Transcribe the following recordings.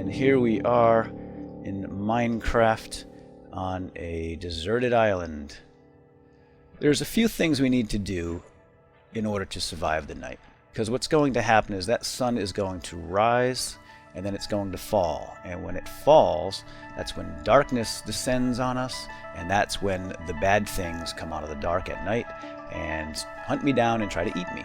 And here we are in Minecraft on a deserted island. There's a few things we need to do in order to survive the night. Because what's going to happen is that sun is going to rise and then it's going to fall. And when it falls, that's when darkness descends on us, and that's when the bad things come out of the dark at night and hunt me down and try to eat me.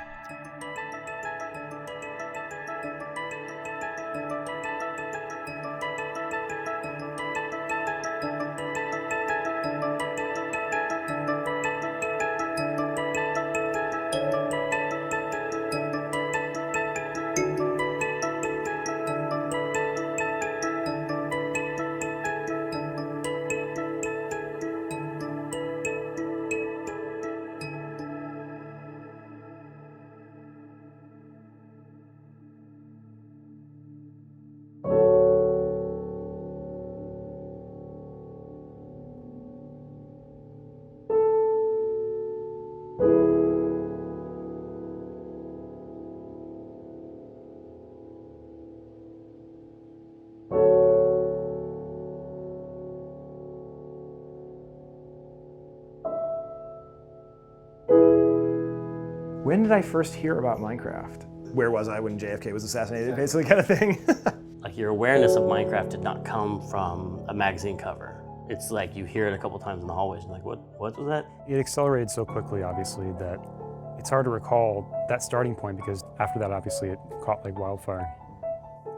When did I first hear about Minecraft? Where was I when JFK was assassinated, basically, kind of thing? Like, your awareness of Minecraft did not come from a magazine cover. It's like you hear it a couple times in the hallways and like, what was that? It accelerated so quickly, obviously, that it's hard to recall that starting point, because after that, obviously, it caught like wildfire.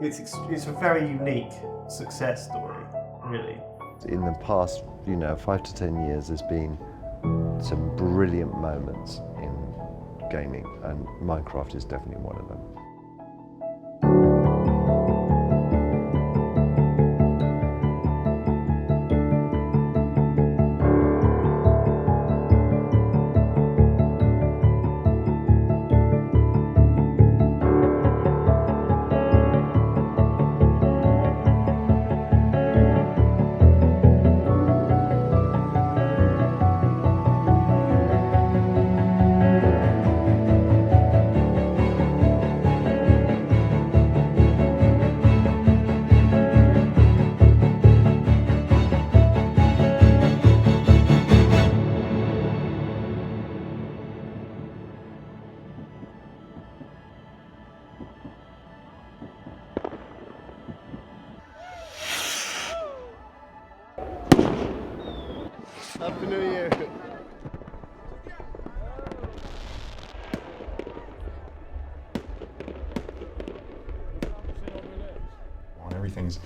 It's a very unique success story, really. In the past, 5 to 10 years, there's been some brilliant moments in gaming, and Minecraft is definitely one of them. Happy New Year! Everything's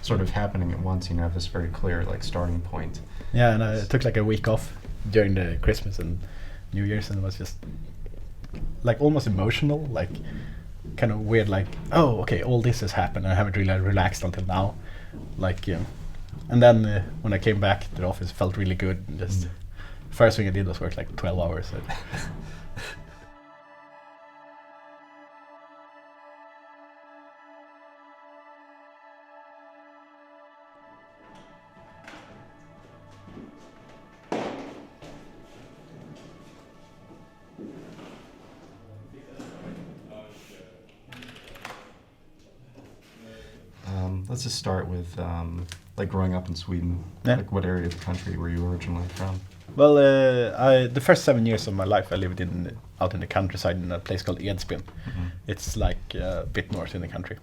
sort of happening at once. You have this very clear starting point. Yeah, and I took like a week off during the Christmas and New Year's, and it was just like almost emotional, like kind of weird, like, oh, okay, all this has happened and I haven't really relaxed until now, like, and then when I came back to the office, it felt really good. And just first thing I did was work like 12 hours. Let's just start with growing up in Sweden. Yeah. Like, what area of the country were you originally from? Well, the first 7 years of my life I lived out in the countryside in a place called Edsbyn. Mm-hmm. It's like a bit north in the country.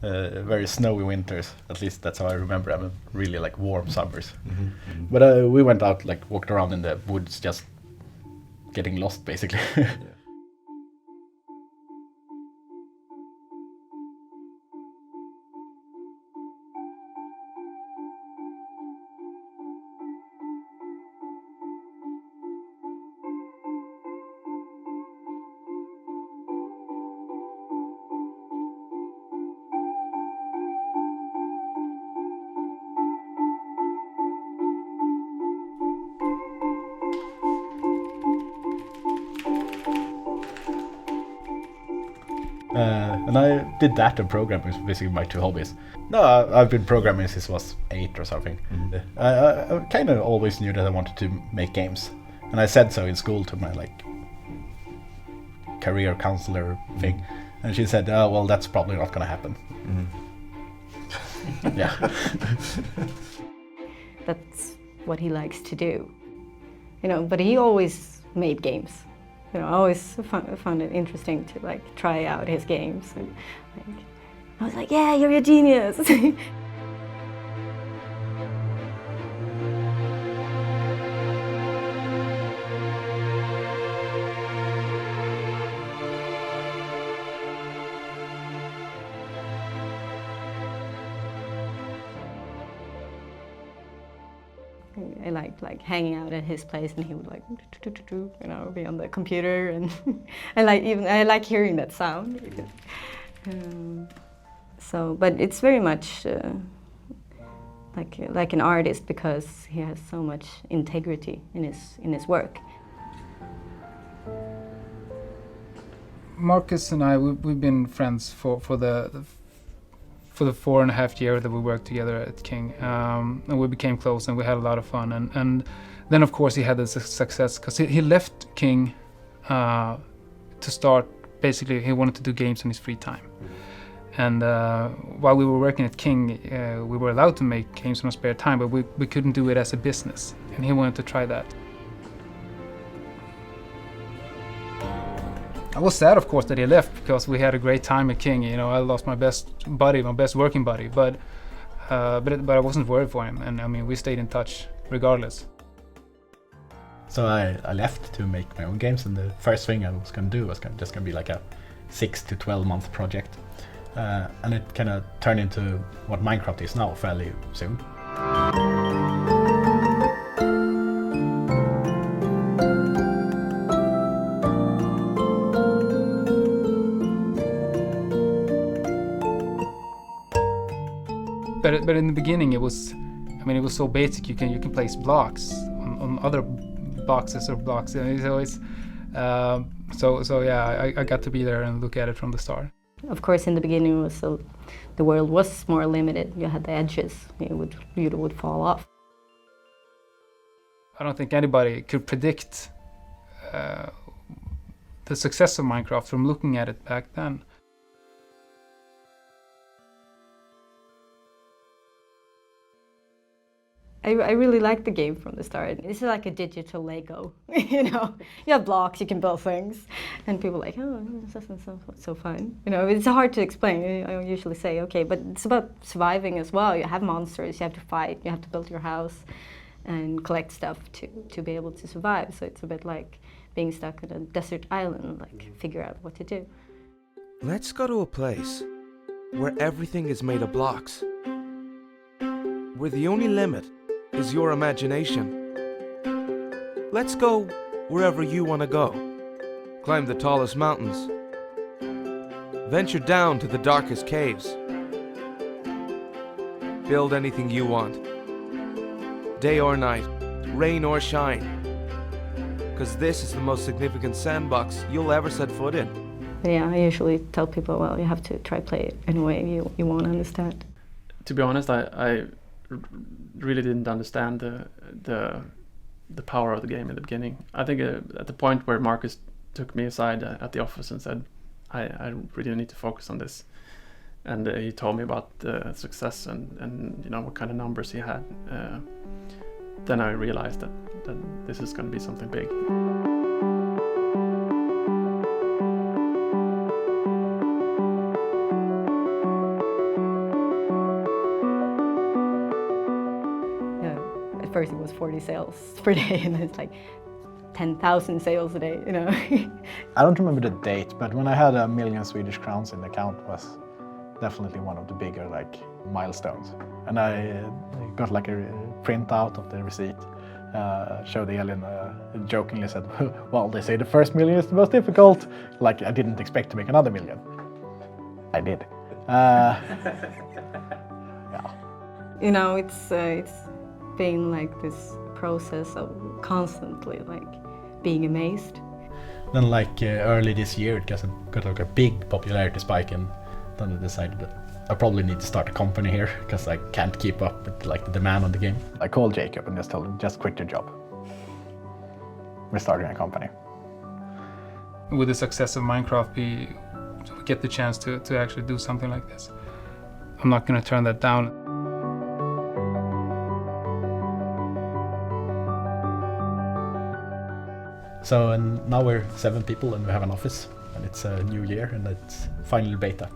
Very snowy winters, at least that's how I remember them. Really like warm summers. Mm-hmm. Mm-hmm. But we went out, like walked around in the woods, just getting lost basically. Yeah. And I did that and programming was basically my two hobbies. No, I've been programming since I was 8 or something. Mm-hmm. I kind of always knew that I wanted to make games. And I said so in school to my career counselor thing. And she said, oh, well, that's probably not going to happen. Mm-hmm. Yeah. That's what he likes to do. You know, but he always made games. You know, I always found it interesting to like try out his games. And like, I was like, yeah, you're a genius. I liked like hanging out at his place, and he would like, you know, be on the computer, and I like hearing that sound. But it's very much like an artist, because he has so much integrity in his work. Marcus and I, we've been friends for the 4.5 years that we worked together at King, and we became close, and we had a lot of fun. And then of course he had the success, because he left King to start. Basically, he wanted to do games in his free time. And while we were working at King, we were allowed to make games in our spare time, but we couldn't do it as a business. And he wanted to try that. I was sad, of course, that he left, because we had a great time at King. You know, I lost my best buddy, my best working buddy, but I wasn't worried for him, and I mean, we stayed in touch regardless. So I left to make my own games, and the first thing I was going to do was just going to be like a 6 to 12 month project, and it kind of turned into what Minecraft is now fairly soon. But in the beginning, it was so basic. You can place blocks on other boxes or blocks. So yeah, I got to be there and look at it from the start. Of course, in the beginning, the world was more limited. You had the edges. You would fall off. I don't think anybody could predict the success of Minecraft from looking at it back then. I really liked the game from the start. It's like a digital Lego, you know. You have blocks, you can build things, and people are like, oh, this doesn't sound so fun. You know, it's hard to explain. I usually say, okay, but it's about surviving as well. You have monsters, you have to fight, you have to build your house and collect stuff to be able to survive. So it's a bit like being stuck on a desert island, like figure out what to do. Let's go to a place where everything is made of blocks, where the only limit is your imagination. Let's go wherever you want to go. Climb the tallest mountains. Venture down to the darkest caves. Build anything you want. Day or night, rain or shine. Because this is the most significant sandbox you'll ever set foot in. Yeah, I usually tell people, well, you have to try play it in a way you won't understand. To be honest, I really didn't understand the power of the game in the beginning. I think at the point where Marcus took me aside at the office and said, I really need to focus on this, and he told me about the success and you know what kind of numbers he had, then I realized that this is going to be something big. First it was 40 sales per day, and it's like 10,000 sales a day, you know. I don't remember the date, but when I had 1 million Swedish crowns in the account was definitely one of the bigger like milestones. And I got like a printout of the receipt, showed Elin, jokingly said, well, they say the first million is the most difficult. Like I didn't expect to make another million. I did. Yeah. You know, it's been like this process of constantly like being amazed. Then like early this year it got like a big popularity spike, and then I decided that I probably need to start a company here because I can't keep up with like the demand on the game. I called Jacob and just told him, just quit your job. We're starting a company. With the success of Minecraft, we get the chance to actually do something like this. I'm not going to turn that down. So and now we're 7 people and we have an office, and it's a new year and it's final beta.